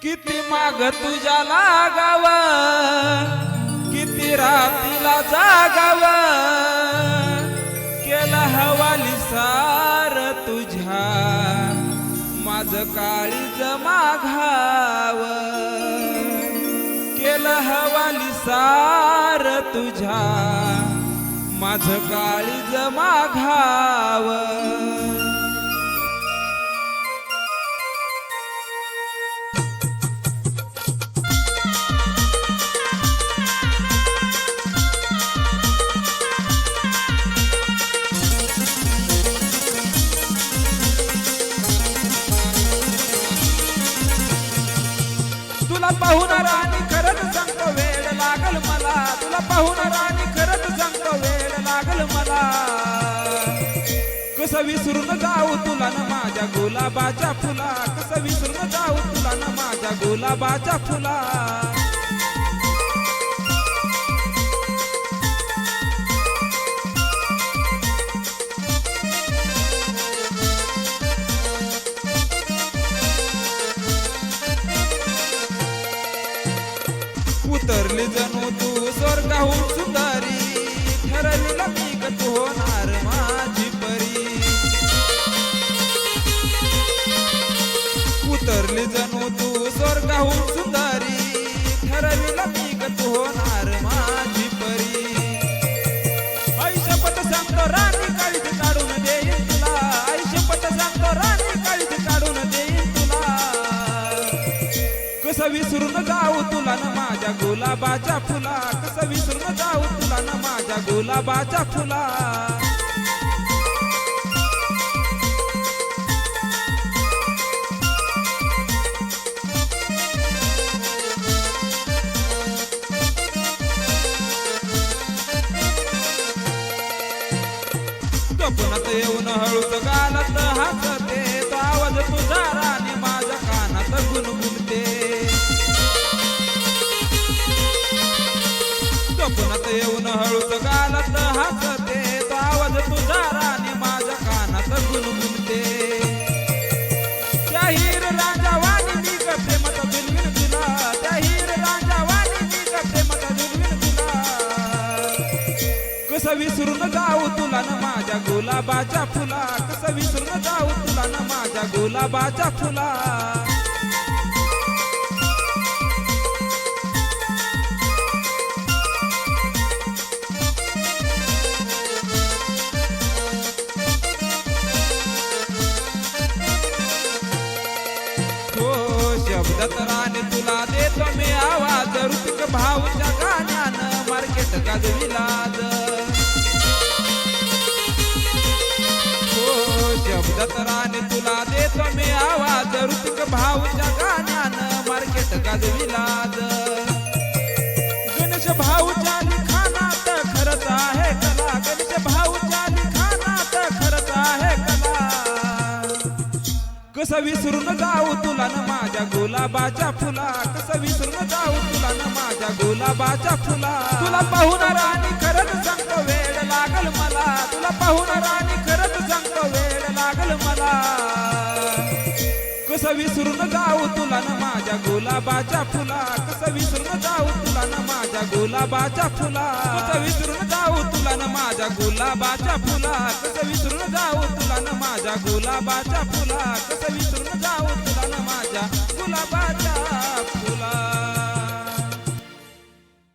किती माग तुझ्या लागाव, किती रातीला जागाव, केला हवाली सार तुझ्या माझ काळीज माघाव, केलं हवाली सार तुझ्या माझ काळीज माघाव. तुला पाहून राणी खरंच सांगतो वेळ लागल मला, तुला पाहून राणी खरंच सांगतो वेळ लागल मला. कसं विसरून जाऊ तुला न माझ्या गुलाबाच्या फुला, कसं विसरून जाऊ तुला न माझ्या गुलाबाच्या फुला. उतरली जणू तू स्वर्गाहून सुंदरी, ठरविलं मी ग तू होणार माझी परी. उतरली जणू तू स्वर्गाहून सुंदरी, ठरविलं मी ग तू होणार माझी परी. आयुष्यपत सांगतो राणी काळीज काढून देईन तुला, आयुष्यपत सांगतो राणी काळीज काढून देईन तुला. कसं विसरून जाऊ तुला न माझ्या गुलाबाच्या फुला, कसं विसरून जाऊ तुला न माझ्या गुलाबाच्या फुला. स्वप्नात येऊन हळूच गालात हसते, तो आवाज तुझा राणी माझ्या कानात गुणगुणते. स्वप्नात येऊन हळूच गालात हसते, तो आवाज तुझा राणी माझ्या कानात गुणगुणते. त्या हिर राजा वाणी मी ग प्रेमात झुलवीन तुला, त्या हिर राजा वाणी मी ग प्रेमात झुलवीन तुला. कसं विसरून जाऊ तुला न माझ्या गुलाबाच्या फुला, कसं विसरून जाऊ तुला न माझ्या गुलाबाच्या फुला. शब्दात राणी तुला देतो मी आवाज, ऋतिक भाऊच्या गाण्यानं मार्केट गाजविलाज. हो शब्दात राणी तुला देतो मी आवाज, ऋतिक भाऊच्या गाण्यानं मार्केट गाजविलाज. गणेश भाऊच्या लिखाणात खरंच आहे कला, गणेश भाऊच्या लिखाणात खरंच आहे कला. कसं विसरून जाऊ तुला न माझ्या गुलाबाच्या फुला, कसं विसरून जाऊ तुला न माझ्या गुलाबाच्या फुला. तुला पाहून राणी खरंच सांगतो वेळ लागल मला, तुला पाहून राणी खरंच सांगतो वेळ लागल मला. कसं विसरून जाऊ तुला न माझ्या गुलाबाच्या फुला, कसं विसरून जाऊ तुला न माझ्या गुलाबाच्या फुला. कसं विसरून जाऊ तुला न माझ्या गुलाबाच्या फुला, कसं विसरून जाऊ तुला न माझ्या गुलाबाच्या फुला. कसं विसरून जाऊ